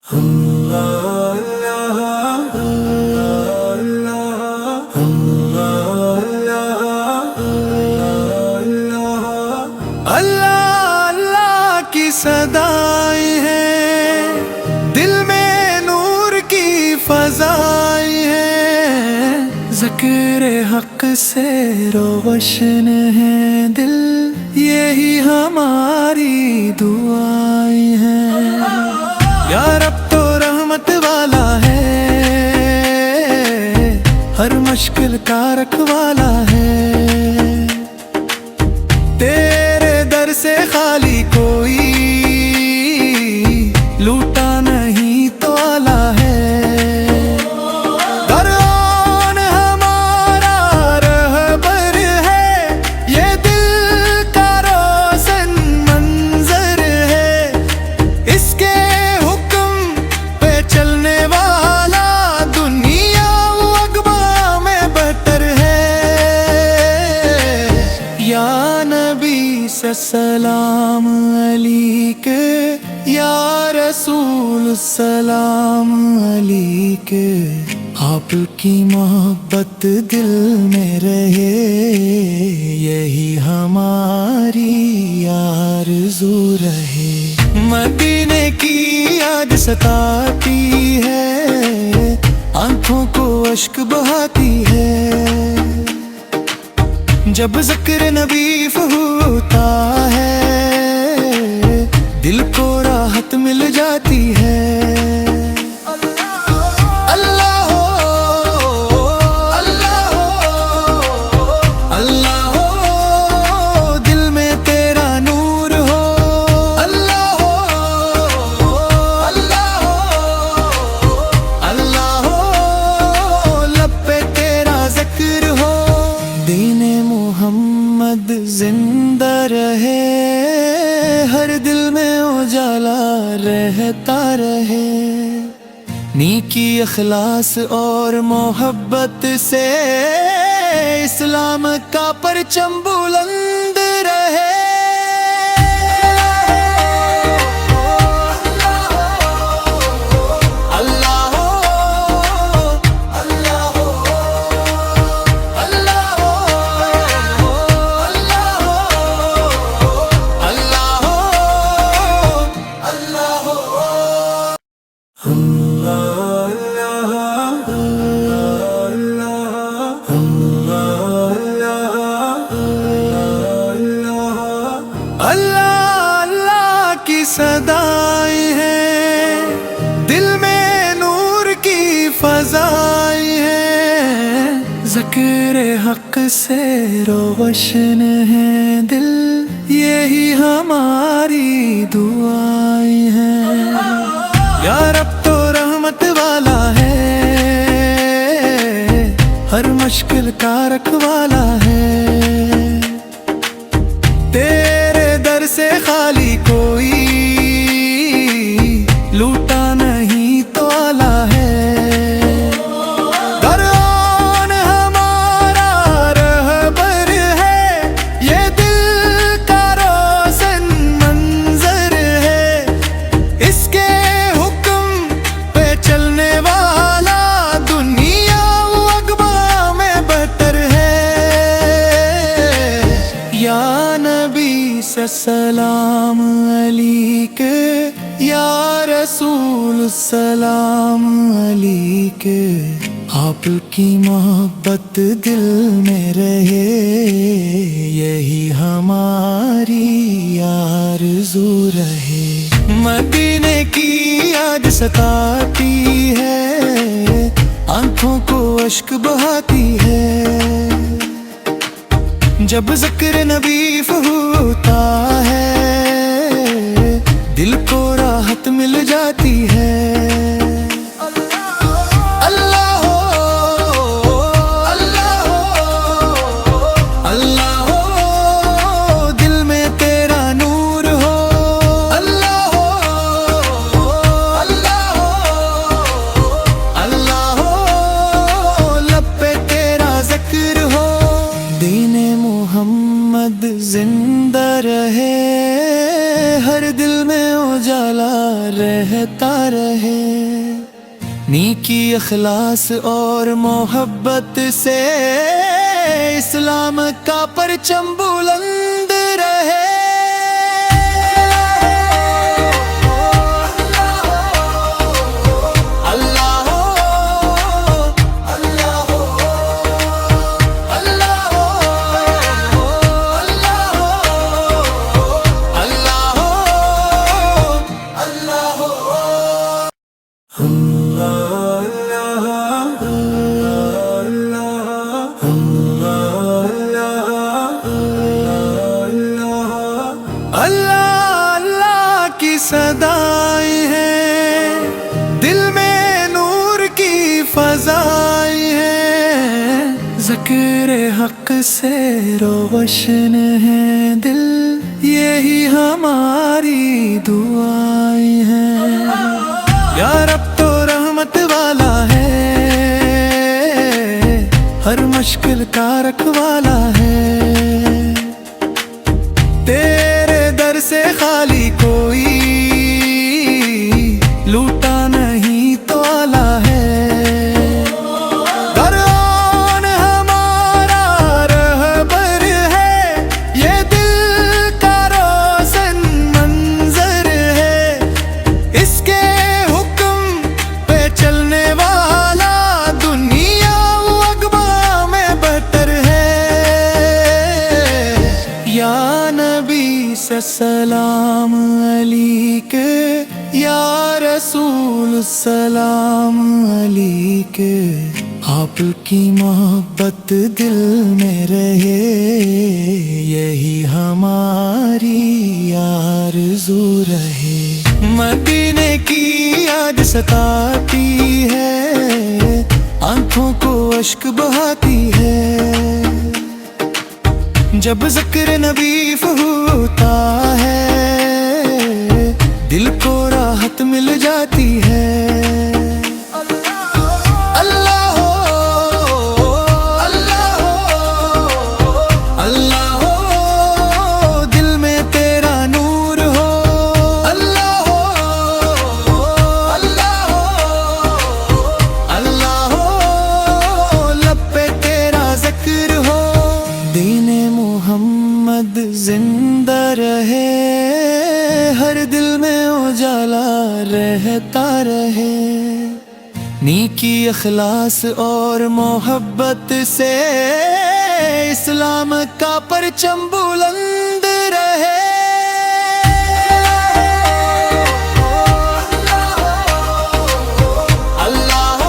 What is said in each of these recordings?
अल्लाह अल्लाह की सदाएं हैं, दिल में नूर की फजाएं हैं। ज़िक्र हक से रोशन है दिल, यही हमारी दुआएं हैं। या रब तो रहमत वाला है, हर मुश्किल का रखवाला है। तेरे दर से खाली कोई लूटा नहीं तो आला है। दरआन हमारा रहबर है, ये दिल का रोशन मंजर है। इसके हुक्म पे चलने वाला दुनिया अक़बा में बेहतर है। या नबी सलाम अलैके, या रसूल सलाम अलैके। आपकी मोहब्बत दिल में रहे, यही हमारी आरज़ू रहे। मदीने की याद सताती है, आंखों को अश्क बहाती है। जब ज़िक्र नबी होता है, दिल को राहत मिल जाती है। अल्लाह हो अल्लाह हो अल्लाह हो, दिल में तेरा नूर हो। अल्लाह हो अल्लाह हो अल्लाह हो, लब पे तेरा ज़िक्र हो। दीने मोहम्मद जिंदा रहे, हर दिल में उजाला रहता रहे। नेकी इखलास और मोहब्बत से इस्लाम का परचम बुलंद रहे। अल्लाह अल्लाह की सदाएं हैं, दिल में नूर की फजाएं हैं। ज़िक्र हक से रोशन है दिल, यही हमारी दुआएं हैं। या रब तो रहमत वाला है, हर मुश्किल का रखवाला है। तेरे दर से खाली कोई लूटा नहीं तो आला है। दरआन हमारा रहबर है, ये दिल का रोशन मंजर है। इसके हुक्म पे चलने वाला दुनिया अक़बा में बेहतर है। या नबी सलाम अलैके, या रसूल सलाम अलैके। आपकी मोहब्बत दिल में रहे, यही हमारी आरज़ू रहे। मदीने की याद सताती है, आंखों को अश्क बहाती है। जब ज़िक्र नबी होता है, दिल को राहत मिल जाती है। अल्लाह हो अल्लाह हो अल्लाह हो, दिल में तेरा नूर हो। अल्लाह हो अल्लाह हो अल्लाह हो, लब पे तेरा ज़िक्र हो। दीने मोहम्मद जिंदा रहे, हर दिल में उजाला रहे। रहता रहे। नेकी अखलास और मोहब्बत से इस्लाम का परचम बुलंद रहे। अल्लाह अल्लाह की सदाएं हैं, दिल में नूर की फज़ाएं हैं। ज़िक्र हक़ से रोशन है दिल, यही हमारी दुआएं हैं। या रब तो रहमत वाला है, हर मुश्किल का रखवाला है। तेरे दर से खाली कोई लूटा नहीं तो आला है। दरआन हमारा रहबर है, ये दिल का रोशन मंजर है। इसके हुक्म पे चलने वाला दुनिया अक़बा में बेहतर है। या नबी सलाम अलैके, या रसूल सलाम अलैके। आपकी मोहब्बत दिल में रहे, यही हमारी आरज़ू रहे। मदीने की याद सताती है, आंखों को अश्क बहाती है। जब ज़िक्र नबी होता है, दिल को राहत मिल जाती है। अल्लाह हो, अल्लाह हो, अल्लाह हो, दिल में तेरा नूर हो। अल्लाह हो, अल्लाह हो, अल्लाह हो, लब पे तेरा ज़िक्र हो। दीने मोहम्मद जिंदा रहे, हर दिल में उजाला रहता रहे। नेकी अखलास और मोहब्बत से इस्लाम का परचम बुलंद रहे। अल्लाह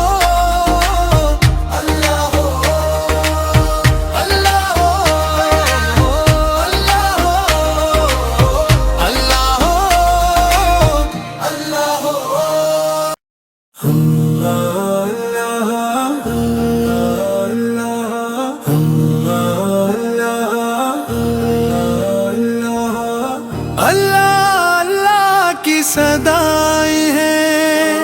अल्लाह की सदाएं हैं,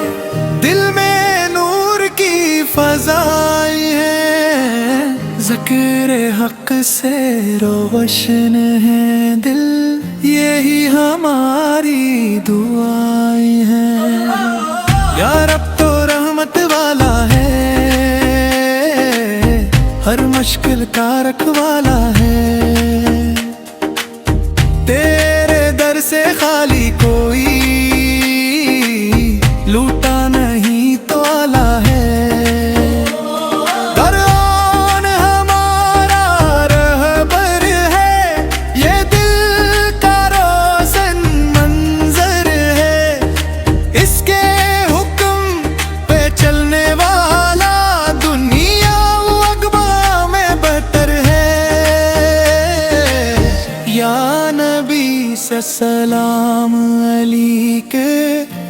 दिल में नूर की फज़ाएं हैं। ज़िक्र हक़ से रोशन है दिल, यही हमारी दुआएं हैं। या रब तो रहमत वाला है, हर मुश्किल का रखवाला है। तेरे दर से खाली कोई लूटा नहीं तो आला है। दरआन हमारा रहबर है, ये दिल का रोशन मंजर है। इसके हुक्म पे चलने वाला दुनिया अक़बा में बेहतर है। या नबी सलाम अलैके,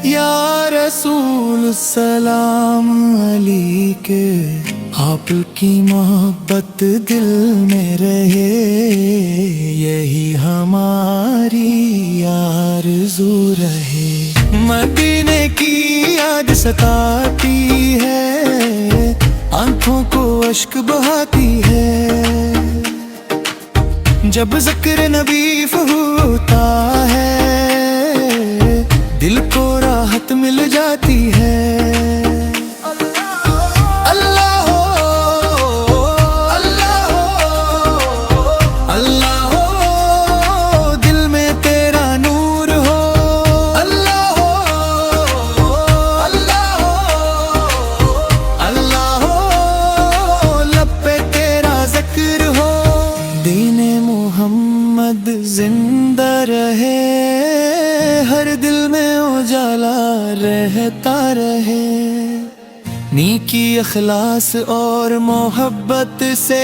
या रसूल सलाम अलैके। आपकी मोहब्बत दिल में रहे, यही हमारी आरज़ू रहे। मदीने की याद सताती है, आंखों को अश्क बहाती है। जब ज़िक्र नबी होता है, दिल को राहत मिल जाती है। अल्लाह हो, अल्लाह हो, अल्लाह हो, दिल में तेरा नूर हो। अल्लाह हो, अल्लाह हो, अल्लाह हो, लब पे तेरा जिक्र हो। दीने मोहम्मद जिंदा रहे, हर दिल में उजाला रहता रहे। नेकी, अखलास और मोहब्बत से